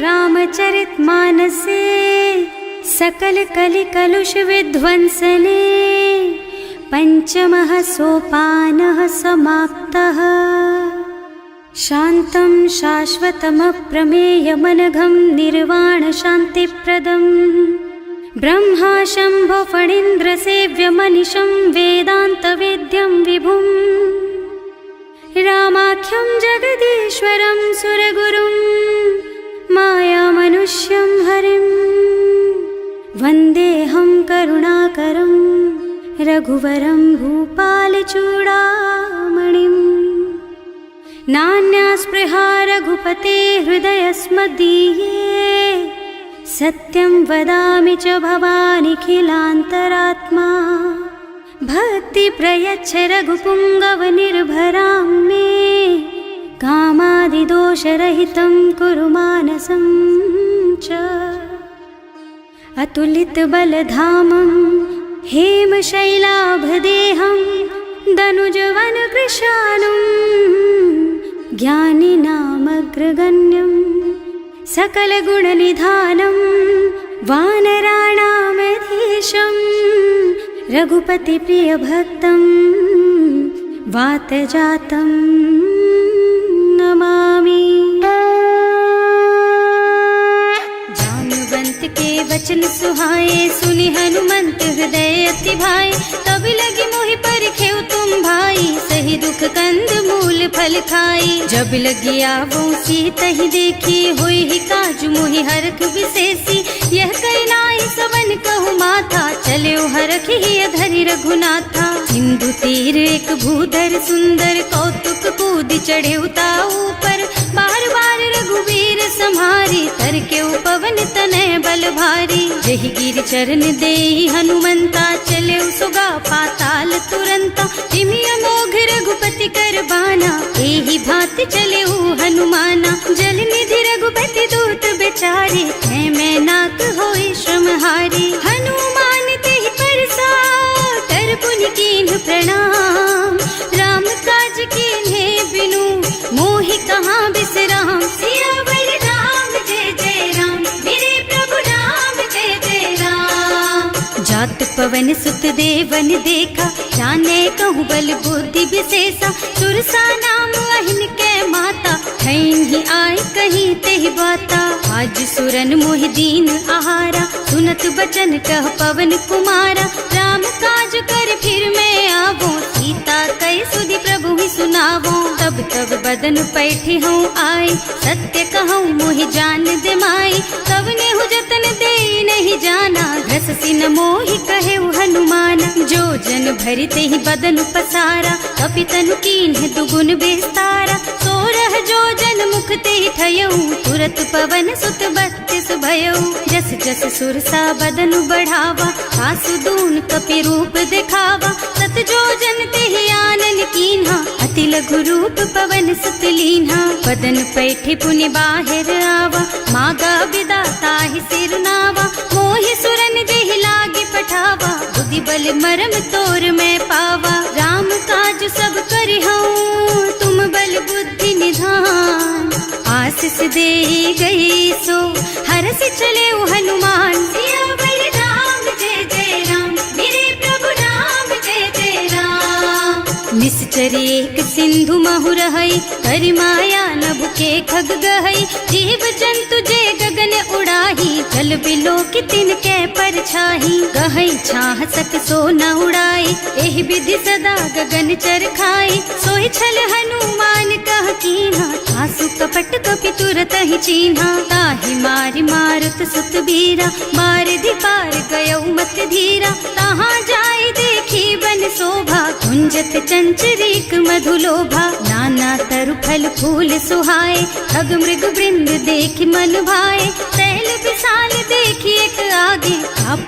रामचरितमानसे सकल कलि कलुष विध्वंसने पंचमः सोपानः समाप्तः। शान्तं शाश्वतमप्रमेयमनघं निर्वाण शान्तिप्रदम् ब्रह्मा शम्भो फणीन्द्रसेव्यमनिशं वेदान्तवेद्यं विभुम् रामाख्यं जगदीश्वरं सुरगुरुं मायामनुष्यं हरिं वन्देऽहं करुणाकरं रघुवरं भूपालचूडामणिम्। नान्या स्पृहा रघुपते हृदयस्मदीये सत्यं वदामि च भवानिखिलान्तरात्मा। भक्ति प्रयच्छ रघुपुङ्गवनिर्भरां मे कामादिदोषरहितं कुरु मानसं च। अतुलितबलधामं हेमशैलाभदेहं दनुजवनकृशानुं ज्ञानिनामग्रगण्यं सकलगुणनिधानं वानराणामधीशं रघुपतिप्रियभक्तं वातजातं नमामि। जाम्बवंत के वचन सुहाए सुनि हनुमंत हृदय अति भाए। तब लगी मोहि परिखेउ तुम भाई सही दुख कंद मूल फल खाई। जब लगी आवो सीतहि देखी होई ही काजु मोहि हरख विशेषी। यह कई नाई सवन कहु माथा चले हरखि ही धरि रघुनाथा। सिंधु तीर एक भूधर सुंदर कौतुक कूद चढ़े ऊपर। बार बार रघुवीर सम्हारी तर के पवन तनय बल भारी। जहि गिर चरण देहि हनुमंता चले सुगा पाताल तुरंता। जिमि अमोघ रघुपति कर बाना एहि भांति चले हनुमाना। जल निधि रघुपति दूत बेचारे है मैं नाक होई श्रमहारी। हनुमान तेहि परसा कर पुनि कीन्ह प्रणाम। राम काज कीन्हे बिनु मोहि कहाँ बिसराम। सियावर राम जय जय राम मेरे प्रभु राम जय जय राम। जात पवन सुत देवन देखा जाने कहूँ बल बुद्धि विशेषा। सुरसा नाम अहिन के माता खैन ही आय कहीं तेहि बाता। आज सुरन मोहि दीन आहारा सुनत बचन कह पवन कुमारा। राम काज कर फिर मैं आवो सीता कई सुधि प्रभु ही सुनावो। तब तब बदन पैठी हूँ आए सत्य कहूँ मोहि जान दे माई। तब नेहु जतन दे नहीं जाना घस सिन मोहि कहे हनुमाना। जो जन भरि तेहि बदन पसारा कपितनु कीन्ह दुगुन बेस्तारा। सोरह जो जन मुख तेहि ठयऊ तुरत पवन सुत बत्तिस भयऊ। जस जस सुरसा बदन बढ़ावा आसु दून कपि रूप दिखावा। सत जो जन तेहि आनन कीन्हा अति लघु रूप पवन सुत लीन्हा। बदन पैठि पुनि बाहिर आवा मागा बिदा ताहि सिर नावा। मोहि सुरन जेहि लागी पठावा बुद्धि बल मरम तोर मैं पावा। राम काज सब करिहऊँ तुम बल बुद्धि निधान। आशीष दे गई सो हरस चले हनुमान। सियावर राम जय जय राम मेरे प्रभु राम जय जय राम। निश्चर एक सिंधु महु रहई करि माया नभ के खग गहई। जीव जंतु जे गगन उड़ाही जल बिलो कि तिनके परछाही। गहई छाह सक सो न उड़ाई एहि विधि सदा गगन चर खाई। सोहि छल हनुमान कह कीन्हा आसु कपट कपि तुरत ही चीन्हा। ताहि मारि मारुत सुत बीरा बारिधि पार गयौ मत धीरा। तहाँ जाय देखी बन शोभा कुंजत चंचरीक मधुलोभा। नाना तरु फल फूल सुहाए खग मृग वृंद देखि मन भाए। तैल विशाल देखि एक आगे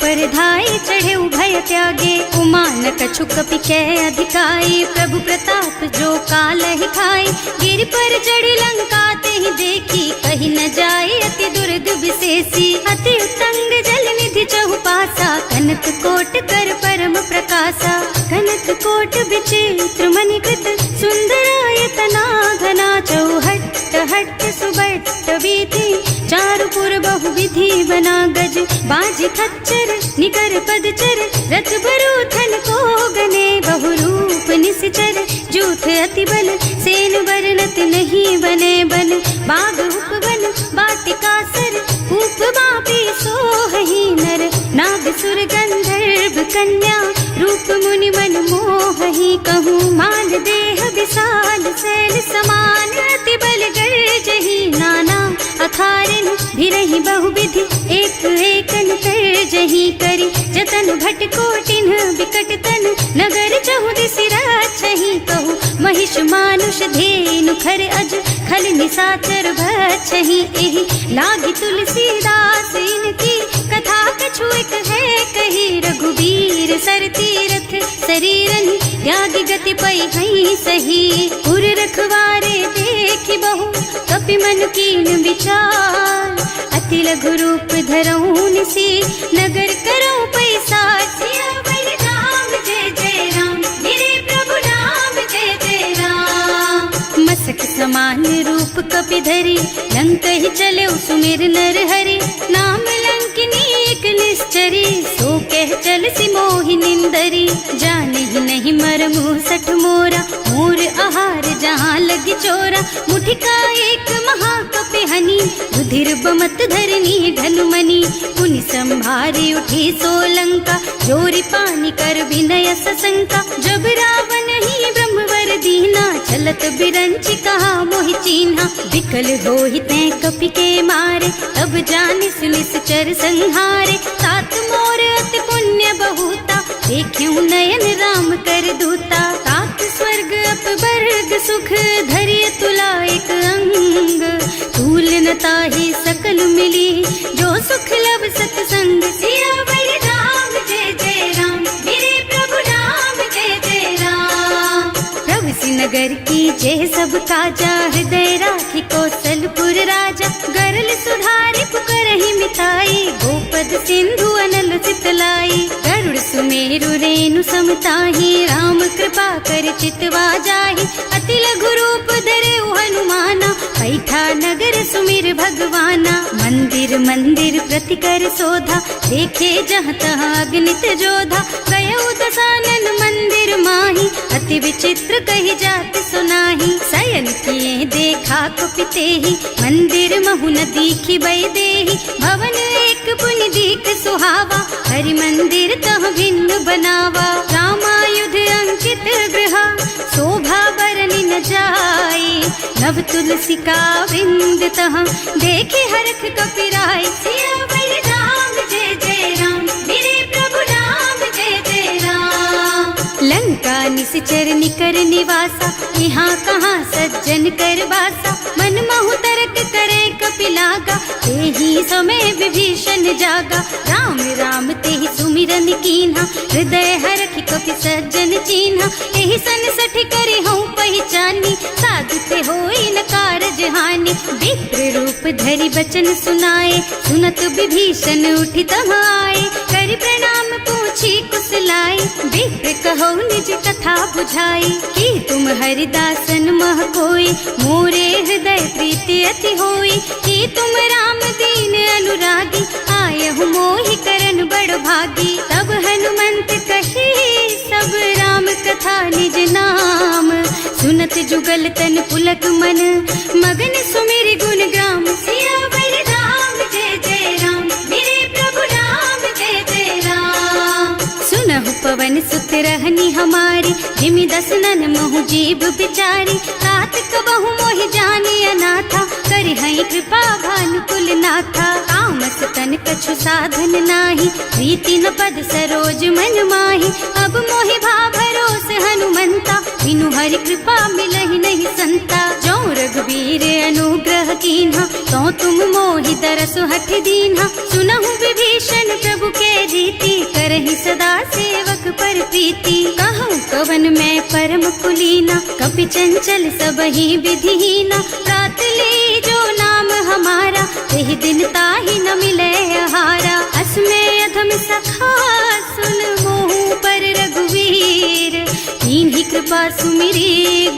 पर धाय चढ़े भय त्यागे। उमान कछु कपि कै अधिकाई प्रभु प्रताप जो काल ही खाई। गिर पर चढ़ी लंका तेहि देखी कहीं न जाए अति दुर्ग विशेषी। अति उत्तंग जल निधि चहुपासा कनक कोट कर परम प्रकाशा। कनक कोट विचित्र मणिकृत सुंदरायतना घना चौहट्ट हट्ट भट्ट सुबट्ट बीथी, चारु पुर बहुविधि बना गज, बाज खच्चर निकर पदचर, रथ बरूथन को गने, बहुरूप निश्चर जूथ अति बल, सेन बरनत नहीं बने बन, बाग उपवन बाटिका सर, कूप बापी सोहहि नर, नाग सुर गंधर्व कन्या, रूप मुनि मन मोहहि, कहूँ मान देह विशाल शैल समान, अति बल गर्जहि नाना अखारिन, भिरहि बहुविधि एक एकन तरजहि करि, जतन भट कोटिन बिकट तन, नगर चहुदिसि राछहि, कहूँ महिष मानुष धेनु खर अज, खल निसाचर भक्षहि, एहि लागी तुलसीदास इनकी, कथा कछु एक है कही, रघुबीर सर तीरथ शरीरनि, त्यागी गति पई हई सही, उर रखवारे देखि बहु, कपि मन कीन विचार, अति लघु रूप धरऊं निसी, नगर करऊं पैसार, सियावर राम जय जय राम, मेरे प्रभु राम जय जय राम, मसक समान रूप कपि धरी, लंक ही चले सुमिर नर हरि, नाम लंकिनी एक निश्चरी, सो कह चल सी मोहि निंदरी, जाने ही नहीं मरमु सठ मोरा, मोर आहार जहाँ लगी चोरा, मुठिका एक महाकपि हनी, रुधिर बमत धरनी ढलुमनी, पुनि संभारी उठी सोलंका, जोरी पानी कर विनय सशंका, जब रावण ही ब्रह्मवर दीना, चलत बिरंची कहा मोहि चीन्हा, विकल होहि तै कपि के मारे, तब जानि सुनिश्चर संहारे, तात मोर अति पुण्य बहुता, देख्यूं नयन राम कर दूता, तात स्वर्ग अपवर्ग सुख, धरिय तुला एक अंग, तूल न ताहि सकल मिली, जो सुख लब सतसंग, सियावर राम जय जय राम, मेरे प्रभु राम जय जय राम, प्रभु नगर की जय सब काजा, हृदय राखी कौशलपुर राजा, गरल सुधारि पुकारहि मिताई, गोपद सिंधु अनल चितलाई, गरुड़ सुमेरु रेणु समताहि, राम कृपा कर चितवा जाहि, अति लघु रूप धरे हनुमाना, पैठा नगर सुमिर भगवाना, मंदिर मंदिर प्रति कर शोधा, देखे जहाँ तहाँ अगणित जोधा, गयो दसानन मंदिर माही, अति विचित्र कही जात सुनाही, शयन किए देखा कुपितेहि, मंदिर महु न दीखि बई देहि, भवन एक पुनि दीख सुहावा, हरि मंदिर तह भिन्न बनावा, रामायुध अंकित गृह, शोभा बरनि न जाई, नव तुलसी का वृंद तह, देखे हरख कपिराई, सियावर राम जय जय राम, मेरे प्रभु राम जय जय राम, लंका निश्चर निकर निवासा, यहाँ कहाँ सज्जन कर वासा, मन महु तरक करे कपिलागा, तेहि समय विभीषण जागा, राम राम तेहि सुमिरन कीन्हा, हृदय हरखि कपि सज्जन चीन्हा, एहि सन सठ करे हूँ पहचानी, साधु ते होई न कारज हानि, विप्र रूप धरि बचन सुनाए, सुनत विभीषण उठि तहाँ आए, करि प्रणाम पूछी कुशलाई, विप्र कहो निज कथा बुझाई, कि तुम हरिदासन मह कोई, मोरे हृदय प्रीति अति होई, कि तुम राम दीन अनुरागी, आयहु मोहि करन बड़ भागी, तब हनुमंत कही सब राम कथा निज नाम, सुनत जुगल तन पुलक मन, मगन सुमिर गुण ग्राम, सियावर राम जय जय राम, मेरे प्रभु राम जय जय राम, सुनहु पवन सुत रहनी हमारी, जिमि दसनन महु जीव बिचारी, तात कबहु मोहि जानी अनाथा, करिहई कृपा भानुकुल नाथा, तामस तन कछु साधन नाही, प्रीति न पद सरोज मन माही, अब मोहि भा भरोस हनुमंता, बिनु हरि कृपा मिलहि नहीं संता, जो रघुबीर अनुग्रह कीन्हा, तो तुम मोहि तरसु हठ दीन्हा, सुनहु विभीषण प्रभु के रीति, करहि सदा सेवक पर प्रीति, कहूँ कवन मैं परम कुलीना, कपि चंचल सबहि विधिहीना, रात ले जो नाम हमारा, तेहि दिन ताहि न मिले आहारा, असमय अधम सखा सुन मोहु पर रघुवीर, कीन्ही कृपा सुमिरी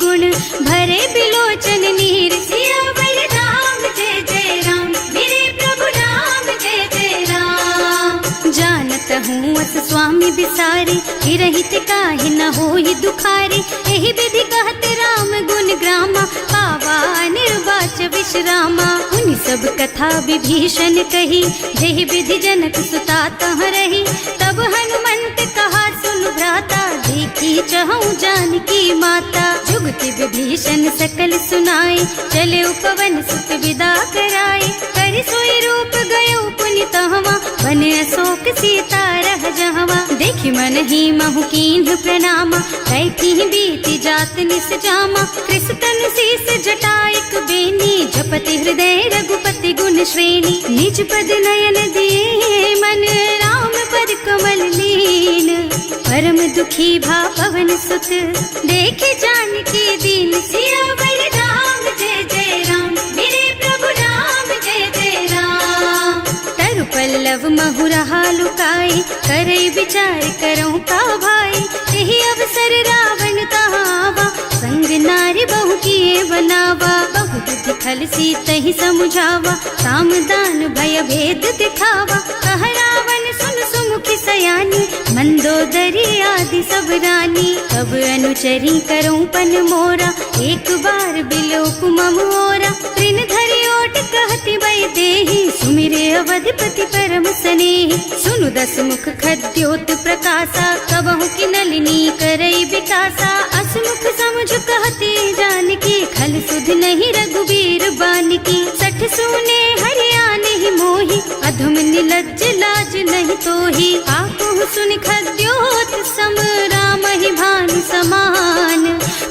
गुण भरे बिलोचन नीर, सियावर राम बनौस स्वामी बिसारी, रहित काहे न होई दुखारी। एहि विधि कहत राम गुण ग्रामा, पावा निर्वाच विश्रामा। उन सब कथा विभीषण कही, जेहि विधि जनक सुता तह रही। तब हनुमंत कहा सुन भ्राता, देखी चहु जानकी माता। जुगति विभीषण सकल सुनाई, चले उपवन सुत विदा कराई। कर सोई रूप गयो पुनि तहवा, बन अशोक सीता रह जहवा। देखि मन ही महु कीन्ह प्रणामा, कैथी बीति जात निस जामा। कृष तनु शीस जटाइक बेनी, जपति हृदय रघुपति गुण श्रेणी। निज पद नयन दिए मन, राम पद कमल लीन। परम दुखी भा पवन सुत, देखे जानकी दीन। सियावर राम जय जय राम, मेरे प्रभु राम जय जय राम। तरु पल्लव महुरहा लुकाई, करई विचार करऊं का भाई। यही अवसर रावण तहावा, संग नारी बहु किए बनावा। बहु बुद्धि खल सीतहि समुझावा, काम दान भय भेद दिखावा। कह रावण सुन सुमुखी सयानी, मंदोदरी आदि सब रानी। तब अनुचरी करऊं पन मोरा, एक बार बिलोक मम ओरा। तृण धरि ओट कहति वै देहि, सुमिरे अवधिपति परम स्नेहि। सुनु दस मुख खद्योत प्रकाशा, कबहु की नलिनी करई विकासा। असमुख समझ कहती जानकी, खल सुध नहीं रघुबीर बानकी। सठ सूने हरियाणा ही मोही, अधम निलज्ज लाज नहीं तोही। आकुह सुन खद्योत सम, राम ही भानु समान।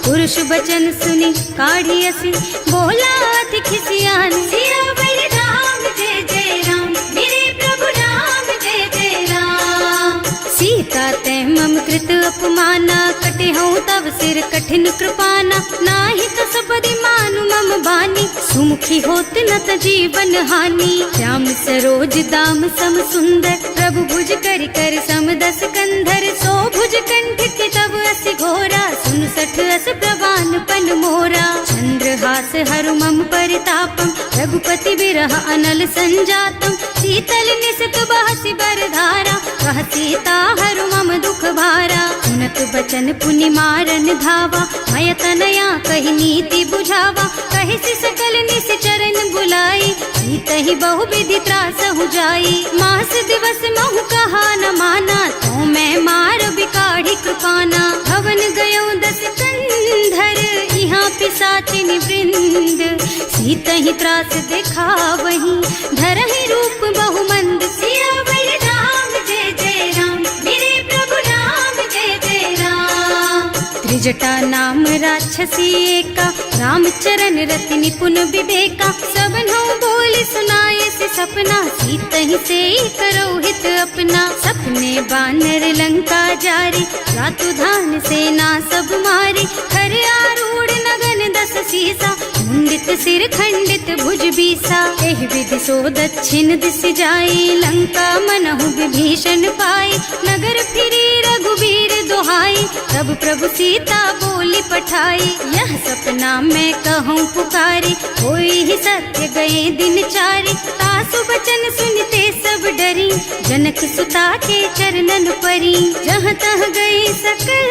पुरुष बचन सुनि काढ़ी असी, बोला अति खिसियान। सियावर राम जय जय राम, मेरे प्रभु राम जय जय राम। सीता तै मम कृत अपमाना, कटे हूँ तब सिर कठिन कृपाना। नाही तो सबदि मानु मम बानी, सुमुखी होत न त जीवन हानि। श्याम सरोज दाम सम सुंदर, प्रभु भुज कर कर सम दस कंधर। सो भुज कंठ के तब अस घोरा, सुन सठ अस प्रवान पन मोरा। चंद्रहास हरु मम परितापम, रघुपति बिरह अनल संजातम। शीतल निसत बहसि बरधारा, कह सीता हरु मम दुख भारा। सुनत बचन पुनि मारन धावा, मय तनया कहि नीति बुझावा। कहि सि सकल निस चरण बुलाई, सीतहि बहु विधि त्रासहु जाई। मास दिवस महु कहा न माना, तो मैं मार बिकाढ़ी कृपाना। भवन गयो दस कंधर, यहाँ पिशाचिनी वृंद। सीतहि त्रास दिखावहीं, धरहि रूप बहु मंद। सियावर राम जय जय राम, मेरे प्रभु राम जय जय राम। त्रिजटा नाम राक्षसी एका, राम चरण रति निपुण विवेका। सबनों बोल सुनाए से सपना, सीतहि से करो हित अपना। सपने बानर लंका जारी, रातु धान सेना सब मारी। खर आरूढ़ नगन दस सीसा, मुंडित सिर खंडित भुज बीसा। एहि विधि सो दक्षिण दिस जाई, लंका मनहु विभीषण पाई। नगर फिरी रघुबीर दुहाई, तब प्रभु सीता बोली पठाई। यह सपना मैं कहूँ पुकारी, होई ही सत्य गए दिन चारि। तासु बचन सुनते सब डरी, जनक सुता के चरणन परी। जहाँ तह गई सकल,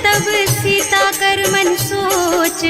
तब सीता कर मन सोच।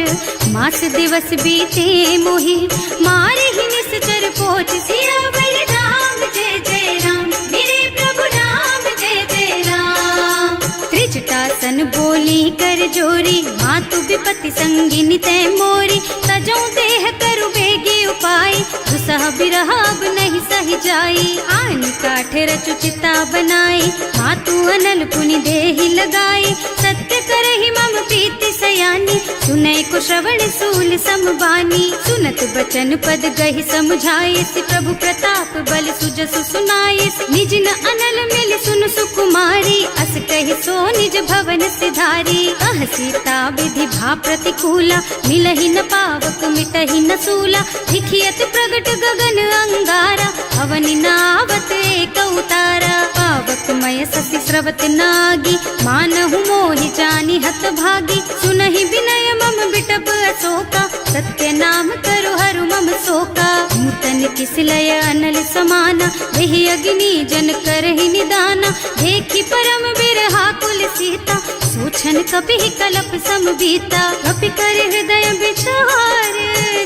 मास दिवस बीते मोहि, मारे ही निश्चर पोच। सियावर राम जय जय राम, मेरे प्रभु राम जय जय राम। त्रिजटा सन बोली कर जोरी, मातु विपति संगिनी तै मोरी। तजो देह करु बेगी उपाय, दुसह बिरह अब नहीं सही जाई। आन काठ रचु चिता बनाई, मातु अनल पुनि देहि लगाई। सत्य करहि मम प्रीति सयानी, सुनै को श्रवण सूल समबानी। सुनत बचन पद गहि समझाए, प्रभु प्रताप बल सुजसु सुनाए। निज न अनल मिल सुन सुकुमारी, अस कहि सो निज भवन सिधारी। कह सीता विधि भा प्रतिकूला, मिलहि न पावक मिटहि न सूला। लिखियत प्रगट गगन अंगारा, अवनि नावत एक उतारा। पावक मय ससि स्रवत नागी, मानहु मोहि जानि हत भागी। सुनहि विनय मम बिटप अशोका, सत्य नाम करु हरु मम शोका। नूतन किसलय अनल समाना, वही अग्नि जन करहि निदाना, देखी परम बिरहा कुल सीता, सोचन कपि कलप सम बीता, कपि कर हृदय विचार,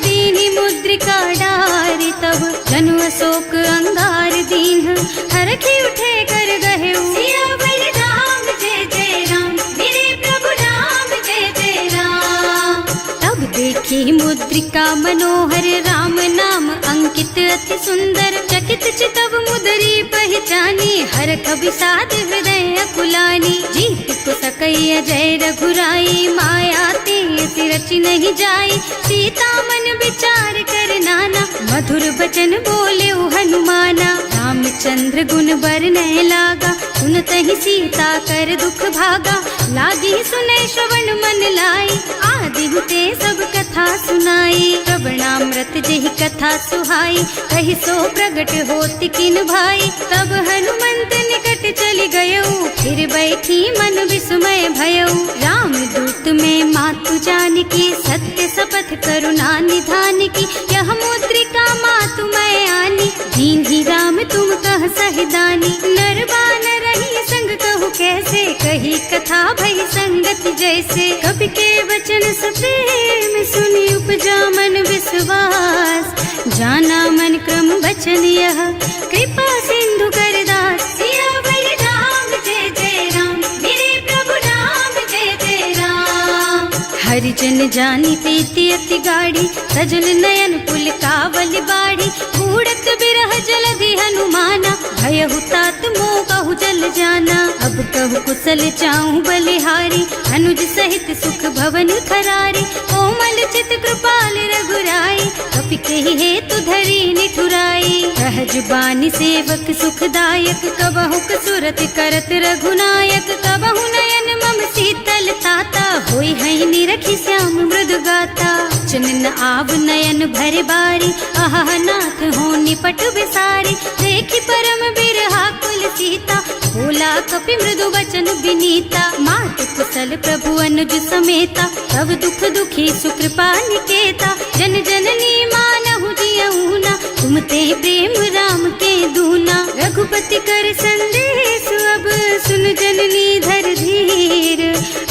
दीनी मुद्रिका डारी, तब जनु अशोक अंगार दीन, हरखी उठे कर गहे सियावर राम जय जय राम, मेरे प्रभु राम जय जय राम। तब देखी मुद्रिका मनोहर, राम नाम अंकित अति सुंदर, चकित चितव मुदरी पहचानी, हर कवि साध हृदय अकुलानी, जीत को सकैया जय रघुराई, माया ते रचि नहीं जाई, सीता मन विचार कर नाना, मधुर बचन बोले हनुमाना, रामचंद्र गुण बरनय लागा, सुनतहि सीता कर दुख भागा, लागी सुनै श्रवण मन लाई, आदि हुते सब कथा सुनाई, श्रवणामृत जेहि कथा सुहाई, कहि सो प्रगट होति किन भाई, तब हनुमंत निकट चली गयऊ, फिर बैठी मन विस्मय भयऊ, राम दूत में मातु जानकी, सत्य शपथ करुणा निधान की, यह मुद्रिका मातु मैं आनी, दीन्ही राम तुम कह सहिदानी, नरबान रही संग कहु कैसे, कही कथा भई संगति जैसे, कवि के वचन सप्रेम सुनि उपजा मन विश्वास, जाना मन क्रम वचन यह, कृपा सिंधु कर दास, सियावर राम जय जय राम, मेरे प्रभु राम जय जय राम। हरिजन जानी प्रीति अति गाढ़ी, सजल नयन पुल कावल बाढ़ी, बूढ़त बिरह जलधि हनुमाना, भयहु तात मोह कहु जल जाना, अब कहु कुशल चाहूं बलिहारी, अनुज सहित सुख भवन खरारी, कोमल चित कृपाल रघुराई, कपि कहि हेतु धरी निठुराई, सहज बानी सेवक सुखदायक, कबहु सुरत करत रघुनायक, कबहु नयन मम शीतल ताता, होई है निरखी श्याम मृदु गाता, चनन आव नयन भरे बारी, आहा नाथ हो निपट बिसारी, देखी परम बिरहा कुल सीता, बोला कपि मृदु वचन विनीता, मात कुशल प्रभु अनुज समेता, तब दुख दुखी सुकृपा निकेता, जन जननी मानहु जियऊना, तुम ते प्रेम राम के दूना, रघुपति कर संदेश अब सुन जननी धर धीर,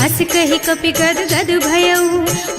अस कहि कपि गद गद भयऊ,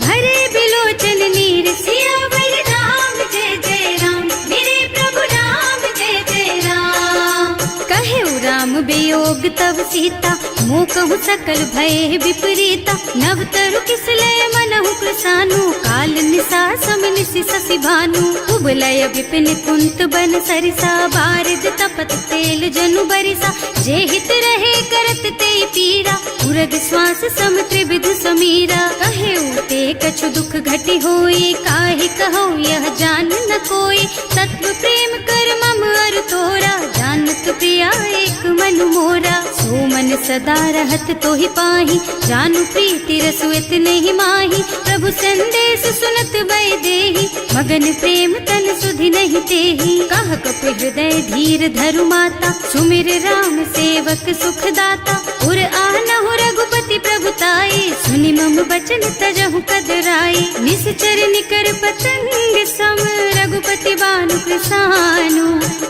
भरे बिलोचन नीर, सियावर राम जय जय राम, मेरे प्रभु राम जय जय राम। कहे राम वियोग तब सीता, मोह कहु सकल भय विपरीता, नव तरु किसलय मनहु कृसानु, काल निसा सम निसि शशि भानु, उबलय विपिन कुंत बन सरिसा, बारिद तपत तेल जनु बरिसा, जे हित रहे करत ते पीरा, उरग श्वास सम त्रिविध समीरा, कहे उते कछु दुख घटी होई, काहे कहो यह जान न कोई, तत्व प्रेम कर मम अर तोरा, जानत प्रिया एक मन मोरा, सो मन सदा रहत तोहि पाही, जानु प्रीति रसु इतने ही माही, प्रभु संदेश सुनत वै देही, मगन प्रेम तन सुधि नहीं तेही, कह कपि हृदय धीर धरु माता, सुमिर राम सेवक सुखदाता, उर आनहु रघुपति प्रभुताई, सुनि मम बचन तजहु कदराई, निश्चर निकर पतंग सम, रघुपति बानु कृसानु,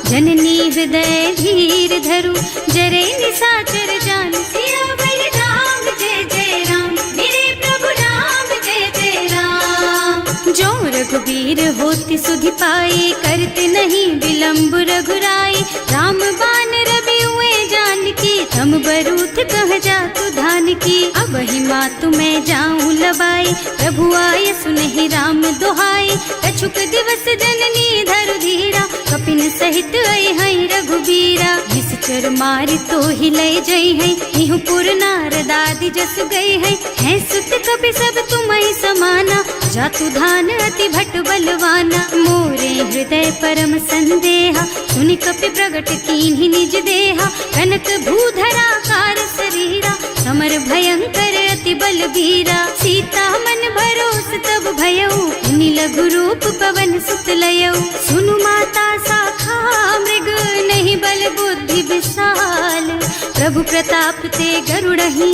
जननी हृदय धीर धरु, जरे निसाचर जानु, सियावर राम जय जय राम, मेरे प्रभु राम जय जय राम। जो रघुबीर होति सुधि पाई, करते नहीं विलंब रघुराई, राम बान रवि हुए जानकी, थम बरूथ कह जातु धान की, अब ही मातु मैं जाऊं लबाई, प्रभु आय सुनहि राम दुहाई, कछुक दिवस जननी धरु धीरा, कपिन सहित आई हई रघुबीरा, निश्चर मारि तो ही लय जई है, इहु पुर नारदादि जस गई है सुत कपि सब तुम्हि समाना, जातु धान अति भट बलवाना, मोरे हृदय परम संदेहा, सुनि कपि प्रगट कीन्हि निज देहा, कनक भूधरा कार शरीरा, समर भयंकर अति बलबीरा, सीता मन भरोस तब भयऊ, मुनि लघु रूप पवन सुत लयऊ, सुनु माता शाखा मृग नहीं बल बुद्धि विशाल, प्रभु प्रताप ते गरुड़हि,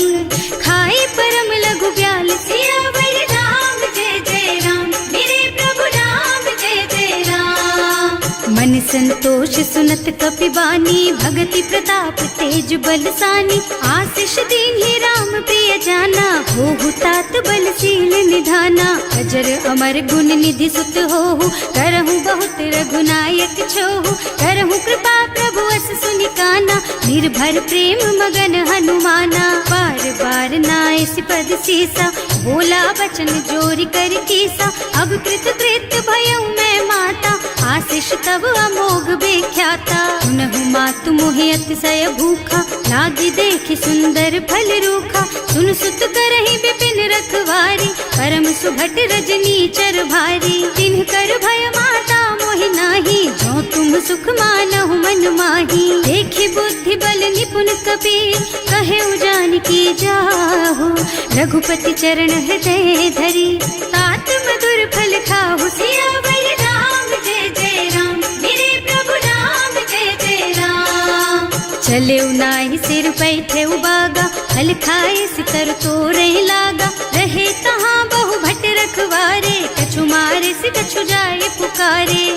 खाई परम लघु ब्याल, सियावर राम जय जय राम, मेरे प्रभु राम जय जय राम। संतोष सुनत कपिबानी, भगति प्रताप तेज बलसानी। आशीष दीन्हि राम प्रिय जाना, होहु तात बलशील निधाना। अजर अमर गुण निधि सुत होहु, करहु बहुत रघुनायक छोहु। करहु कृपा प्रभु अस सुनि काना, निर्भर प्रेम मगन हनुमाना। बार बार नाइस पद सीसा, बोला बचन जोरी कर कीसा। अब कृत कृत भयउ मैं माता, आशीष तब अमोघ बेख्याता। सुनहु मातु मोहि अतिशय भूखा, लागी देखि सुंदर फल रूखा। सुन सुत करहि विपिन रखवारी, परम सुभट रजनी चर भारी। तिन्ह कर भय माता मोहि नाही, जो तुम सुख मानहु मन माही। देखि बुद्धि बल निपुण कपि, कहे जानकी जाहु। रघुपति चरण हृदय धरी, तात मधुर फल खाहु। सियावर राम जय जय राम, मेरे प्रभु राम जय जय राम। चले नाहि सिर बैठे बागा, फल खाए सितर तोरे लागा। रहे तहाँ बहु भट रखवारे, कछु मारे से कछु जाए पुकारे।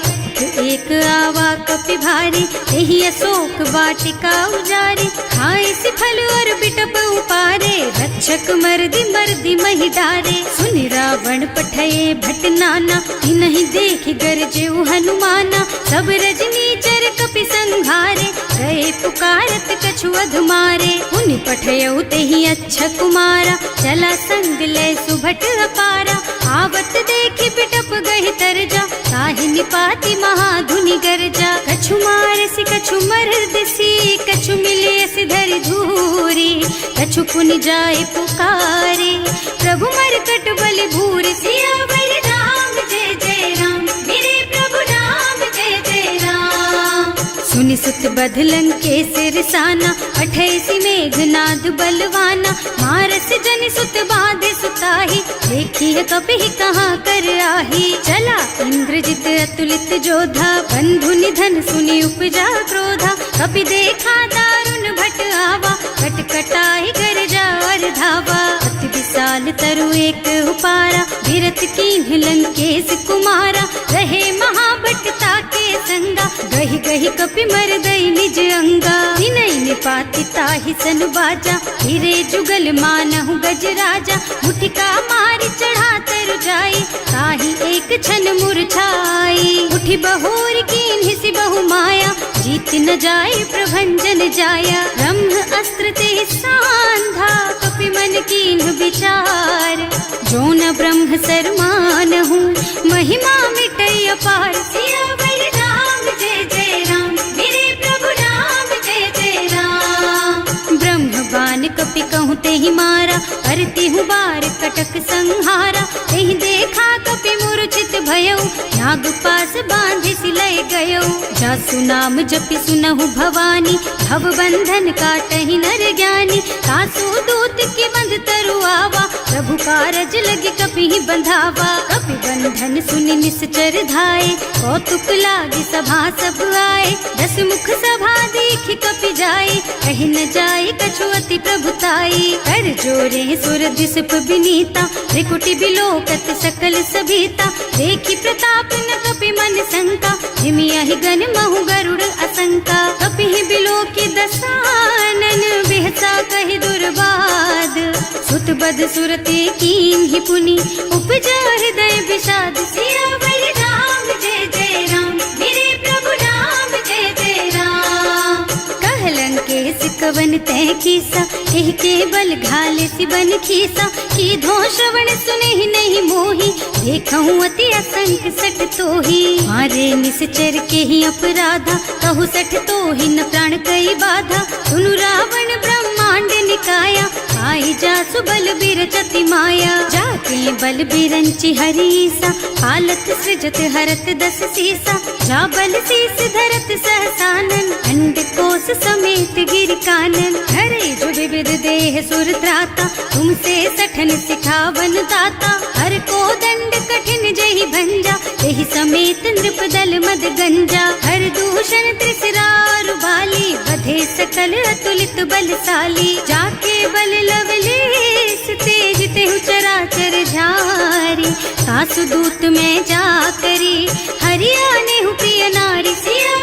एक आवा कपि भारी, यही अशोक वाटिका उजारी। खाए से फल और बिटप उपारे, रक्षक मर्दी मर्दी मही डारे। सुनि रावण पठये भट नाना, नहीं देखि गरजेउ हनुमाना। सब रजनी चर कपि संघारे, गए पुकारत कछु अधमारे। उनि पठयउ तेहि अच्छा कुमारा, चला संग ले सुभट अपारा। आवत देखि बिटप गहि तरजा, ताहि निपाति महाधुनि गरजा। कछु मारसि कछु मरदसी, कछु मिलेसि धरि धूरी। कछु पुनि जाए पुकारे, प्रभु मरकट बल भूरि। सियावर राम जय जय राम, मेरे प्रभु राम जय जय राम। सुनि सुत बध लंकेश रिसाना, पठैसि मेघनाद बलवाना। मारस जनि सुत बाधे सुताही, देखिए कपि कहाँ कर आही। चला इंद्रजित अतुलित जोधा, बंधु निधन सुनि उपजा क्रोधा। कपि देखा दारुण भट आवा, कटकटाई गरजा और धावा। अति विशाल तरु एक उपारा, गिरत कीन्ह लंकेश कुमारा। रहे महाभट ताके संगा, गहि गहि कपि मर गई निज अंगा। विनय निपाति ताहि सन बाजा, फिरे जुगल मानहु गज राजा। मुठिका मारि चढ़ा तर जाई, ताहि एक छन मुरझाई। उठि बहोर कीन्हि सि बहु माया, जीत न जाए प्रभंजन जाया। ब्रह्म अस्त्र ते सांधा, कपि मन कीन्ह विचार। जो न ब्रह्म सर मानहु, महिमा मिटै अपार। सियावर राम जय जय राम, मेरे प्रभु राम जय जय राम। ब्रह्म बान कपि कहूँ तेहि मारा, करती हूँ बार कटक संहारा। तेहि देखा कपि मूर्छित भयउ, नाग पास बांधि सिलय गयउ। जासु नाम जपि सुनहु भवानी, भव बंधन काटहि नर ज्ञानी। तासु दूत की बंध तरु आवा, प्रभु कारज लगे कपि बंधावा। कपि बंधन सुनि निश्चर धाये, कौतुक लागी सभा सब आए। 10 मुख सभा देखि कपि जाए, कहि न जाए कछु अति प्रभुताई। कर जोरे सुर दिसप विनीता, त्रिकुटि बिलोकत सकल सभीता। देखि प्रताप न कपि मन शंका, हिमियहि गण महु गरुड़ असंका। कपि बिलोकि दसानन, बिहसा कहि दुर्बाद। सुत बद सुरते कीन्हि पुनि, उपजा हृदय विषाद। सियावर राम जय जय राम, मेरे प्रभु राम जय जय राम। कह लंकेश कवन तै कीसा, एहि के बल घाले सि बन खीसा। कीधो श्रवण सुनेहि नहीं मोही, देखहु अति असंख सठ तोही। मारे निश्चर के ही अपराधा, कहु सठ तोहि न प्राण कई बाधा। सुनु रावण ब्रह्मांड निकाया, आई जासु बल बिरचति माया। जाके बल बिरंचि हरीसा, हालत सृजत हरत 10 सीसा। जा बल शीस धरत सहसानन, अंड कोस समेत गिर कानन। हरे जो विविध देह सुर त्राता, तुमसे सठन सिखावन दाता। हर को दंड कठिन जहि भंजा, तेहि समेत नृप दल मद गंजा। हर दूषण त्रिसरारु बाली, बधे सकल अतुलित बलशाली। जाके बल लवलेस तेज तेहु चराचर झारी। सासु दूत में जा करी, हरियाणे हु प्रिय नारी। सिया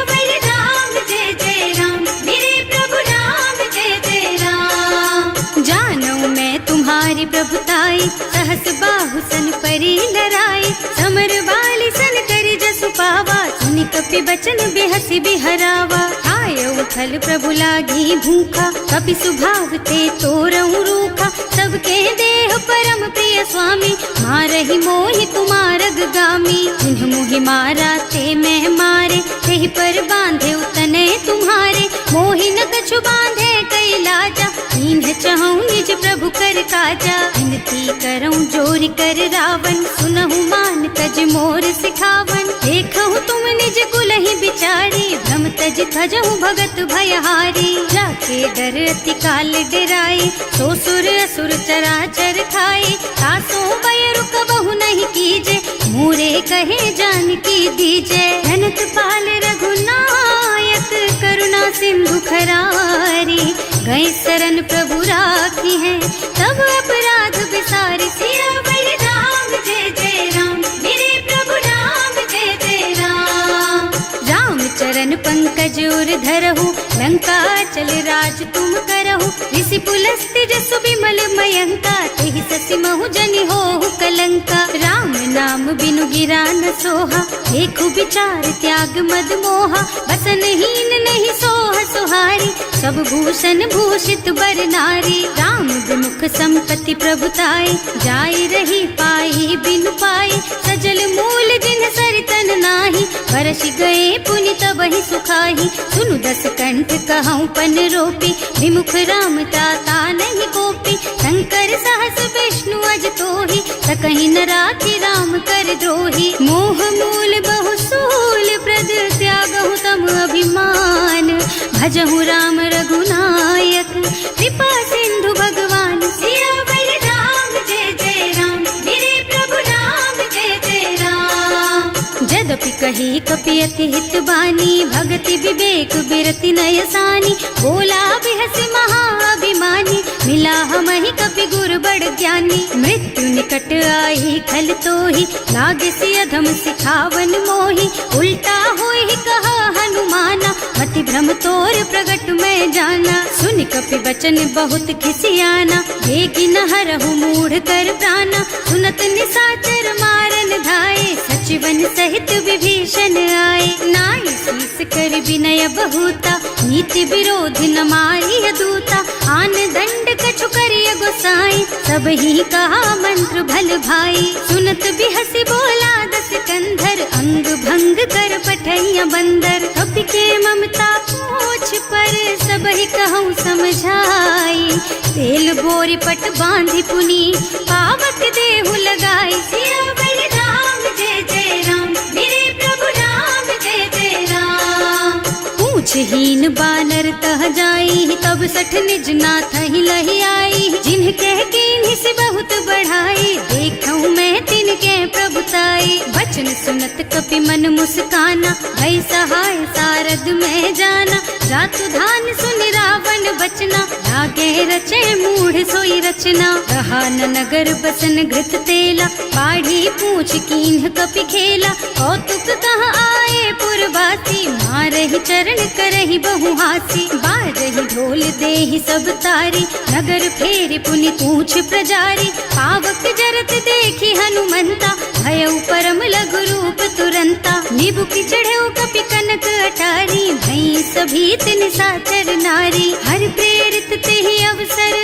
बाहु सन परी लराए, समर बाली सन करी जसु पावा, सुनि कपि बचन बेहसी बिहरावा। आयऊ फल प्रभु लागी भूखा, कपि सुभाव ते तोरऊ रूखा, सबके देह परम प्रिय स्वामी, मारहि मोहि कुमारग गामी। जिन्ह मोहि मारा ते मैं मारे, तेहि पर बांधे उतने तुम्हारे, मोहि न कछु बांधे कई लाजा, इन्ह चहु निज प्रभु कर काजा। विनती करऊं जोरि कर रावण, सुनहु मान तज मोर सिखावन। देखहु तुम निज कुलहि बिचारी, भ्रम तज थजहु भगत भयहारी। जाके डर अति काल डराए, सो सुर असुर चराचर खाए। तासो भय रुक बहु नहीं कीजे, मोरे कहे जानकी दीजे। धनत पाल रघुनायक, करुणा सिंधु खरारी। गए शरण प्रभु राखी है, तब अपराध बिसारी। सियावर राम जय जय राम, मेरे प्रभु राम जय जय राम। राम चरण पंकज उर धरहु, लंका चल राज तुम करहु। ऋषि पुलस्त्य जसु बिमल मयंका, तेहि ससि महु जनि होहु कलंका। राम नाम बिनु गिरा न सोहा, देखु विचार त्याग मद मोहा। बसन हीन नहीं सोह सुहारी, सब भूषण भूषित बर नारी। राम विमुख संपत्ति प्रभुताई, जाई रही पाई बिनु पाई। सजल मूल जिन सरितन नाही, बरस गए पुनि तबहि सुखाही। सुनु दस कंठ कहऊँ पन रोपी, विमुख राम ताता नहीं कोपी। शंकर सहस विष्णु अज तोहि, सकहि न राखी राम कर द्रोही। मोह मूल बहु सूल प्रद, त्यागहु तम अभिमान। भजहु राम रघुनायक, कृपा सिंधु भगवान। सियावर राम जय जय राम, मेरे प्रभु राम जय जय राम। जदपि कही कपि अति हित बानी, भगति विवेक बिरति नय सानी। बोला बिहसि महाअभिमानी, मिला हमहि कपि गुर बड़ ज्ञानी। मृत्यु निकट आई खल तोहि, लागे सि अधम सिखावन मोहि। उल्टा होहि कहा हनुमाना, मति भ्रम तोर प्रगट मैं जाना। सुनि कपि बचन बहुत खिसियाना, बेगी न हरहु मूढ़ कर प्राणा। सुनत निशाचर मारन धाये, सचिवन सहित विभीषण आए। नाई शीस कर विनय बहुता, नीति विरोध न मारिय दूता। आन दंड कछु करिय गोसाई, सब ही कहा मंत्र भल भाई। सुनत बिहसि बोला दस कंधर, अंग भंग कर पठैया बंदर। कपि के ममता पूछ पर, सब ही कहूँ समझाई। तेल बोरी पट बांधि पुनी, पावक देहु लगाई। सियावर राम जय जय राम, मेरे प्रभु राम जय जय राम। पूछहीन बानर तह जाई, तब सठ निज नाथ ही लही आई। जिन्ह कह कीन्हि से बहुत बढ़ाई, देखऊँ मैं तिनके प्रभुताई। वचन सुनत कपि मन मुस्काना, भई सहाय सारद में जाना। जातु धान सुनि रावण बचना, लागे रचे मूढ़ सोई रचना। रहा न नगर बसन घृत तेला, बाढ़ी पूछ कीन्ह कपि खेला। कौतुक कह आए पुरवासी, मारहि चरण करहि बहु हासी। बाजहि ढोल देहि सब तारी, नगर फेरि पुनि पूछ प्रजारी। पावक जरत देखि हनुमंता, भयउ परम लघु रूप तुरंता। निबुकि चढ़ऊ कपि कनक अटारी, भई सभीत निशाचर नारी। हर प्रेरित तेहि अवसर,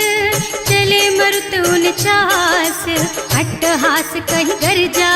चले मरुत उनचास। अट्टहास कहि गर्जा,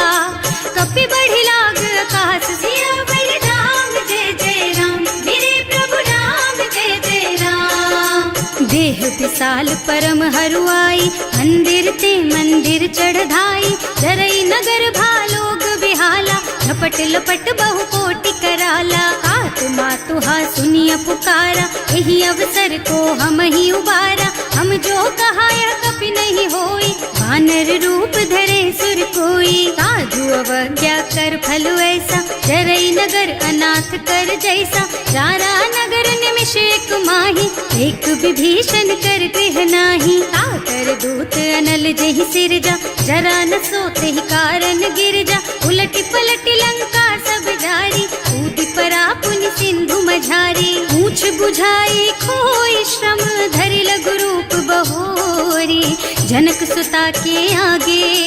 कपि बढ़ि लाग आकाश। सियावर राम जय जय राम, मेरे प्रभु राम जय जय राम। देह विशाल परम हरुआई, मंदिर ते मंदिर चढ़धाई। जरई नगर भालोग बिहाला, झपट लपट बहु कोटि कराला। आत्मा तुहा सुनिय पुकारा, यही अवसर को हम ही उबारा। हम जो कहा यह कपि नहीं होई, वानर रूप धरे सुर कोई। साधु अवज्ञा कर फल ऐसा, जरई नगर अनाथ कर जैसा। जारा नगर निमिष एक माही, एक विभीषण कर गृह नाही। आकर दूत अनल जहि सिरजा, जरा न सोते ही कारण गिर जा। उलटी पलटी लंका सब जारी, कूदि परा पुनि सिंधु मझारी। पूछ बुझाई खोई श्रम, धरि लघु रूप बहोरी। जनक सुता के आगे